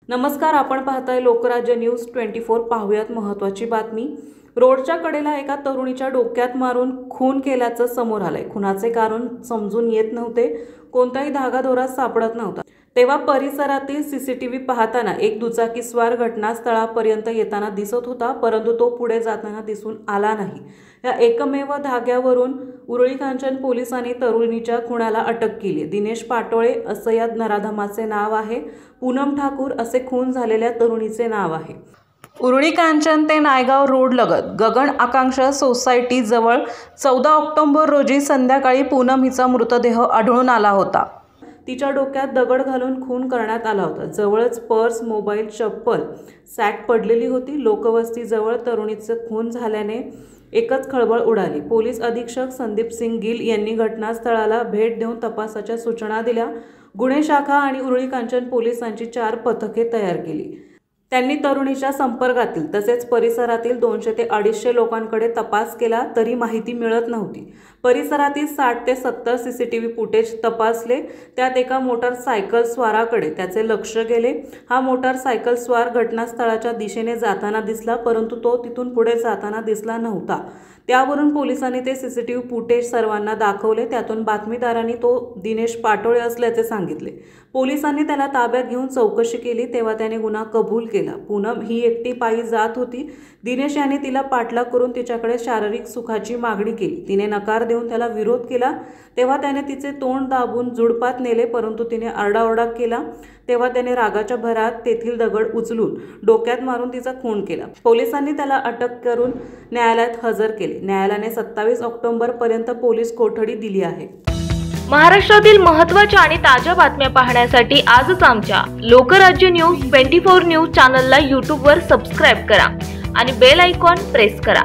नमस्कार, आपण पाहताय लोकराज्य न्यूज 24। पाहूयात महत्त्वाची बातमी। रोडच्या कडेला एका तरुणीच्या डोक्यात मारून खून केल्याचं समोर आलंय। खुनाचे कारण समजून येत नव्हते, कोणताही धागादोरा सापडत नव्हता। तेव्हा परिसरातील सीसीटीव्ही पाहताना एक दुचाकीस्वार घटनास्थळापर्यंत येताना दिसत होता, परंतु तो पुढे जाताना दिसून आला नाही। या एकमेव धाग्यावरून उरळी कांचन पोलिसांनी तरुणीच्या खुनाला अटक केली। दिनेश पाटोळे असं या नराधमाचे नाव आहे। पूनम ठाकूर असे खून झालेल्या तरुणीचे नाव आहे। उरळी कांचन ते नायगाव रोड लगत गगन आकांक्षा सोसायटी जवळ 14 ऑक्टोबर रोजी संध्याकाळी पूनम हिचा मृतदेह आढळून आला होता। तिच्या डोक्यात दगड घालून खून करण्यात आला होता। जवळच पर्स, मोबाईल, चप्पल, सॅक पडलेली होती। लोकवस्तीजवळ तरुणीचे खून झाल्याने एकच खळबळ उडाली। पोलीस अधीक्षक संदीप सिंग गिल यांनी घटनास्थळाला भेट देऊन तपासाच्या सूचना दिल्या। गुन्हे शाखा आणि उरळी कांचन पोलिसांची 4 पथके तयार केली। त्यांनी तरुणीच्या संपर्कातील तसेच परिसरातील 200 ते 250 लोकांकडे तपास केला, तरी माहिती मिळत नव्हती। परिसरातील 60 ते 70 सीसीटीव्ही फुटेज तपासले, त्यात एका मोटारसायकल स्वाराकडे त्याचे लक्ष गेले। हा मोटारसायकल स्वार घटनास्थळाच्या दिशेने जाताना दिसला, परंतु तो तिथून पुढे जाताना दिसला नव्हता। त्यावरून पोलिसांनी ते सीसीटीव्ही फुटेज सर्वांना दाखवले। त्यातून बातमीदारांनी तो दिनेश पाटोळे असल्याचे सांगितले। पोलिसांनी त्याला ताब्यात घेऊन चौकशी केली, तेव्हा त्याने गुन्हा कबूल केला। पूनम ही एकटी पायी जात होती। दिनेश याने तिला पाठलाग करून तिच्याकडे शारीरिक सुखाची मागणी केली। तिने नकार देऊन त्याला विरोध केला, तेव्हा त्याने तिचे तोंड दाबून जुडपात नेले, परंतु तिने आरडाओरडा केला। तेव्हा त्याने रागाच्या भरात तेथील दगड उचलून डोक्यात मारून तिचा खून केला। पोलिसांनी त्याला अटक करून न्यायालयात हजर केले। न्यायालयाने 27 ऑक्टोबर पर्यंत पोलीस कोठडी दिली आहे। महाराष्ट्रातील महत्त्वाच्या आणि ताज्या बातम्या पाहण्यासाठी आजच आमच्या लोकराज्य न्यूज 24 न्यूज चॅनलला YouTube वर सबस्क्राइब करा आणि बेल आयकॉन प्रेस करा।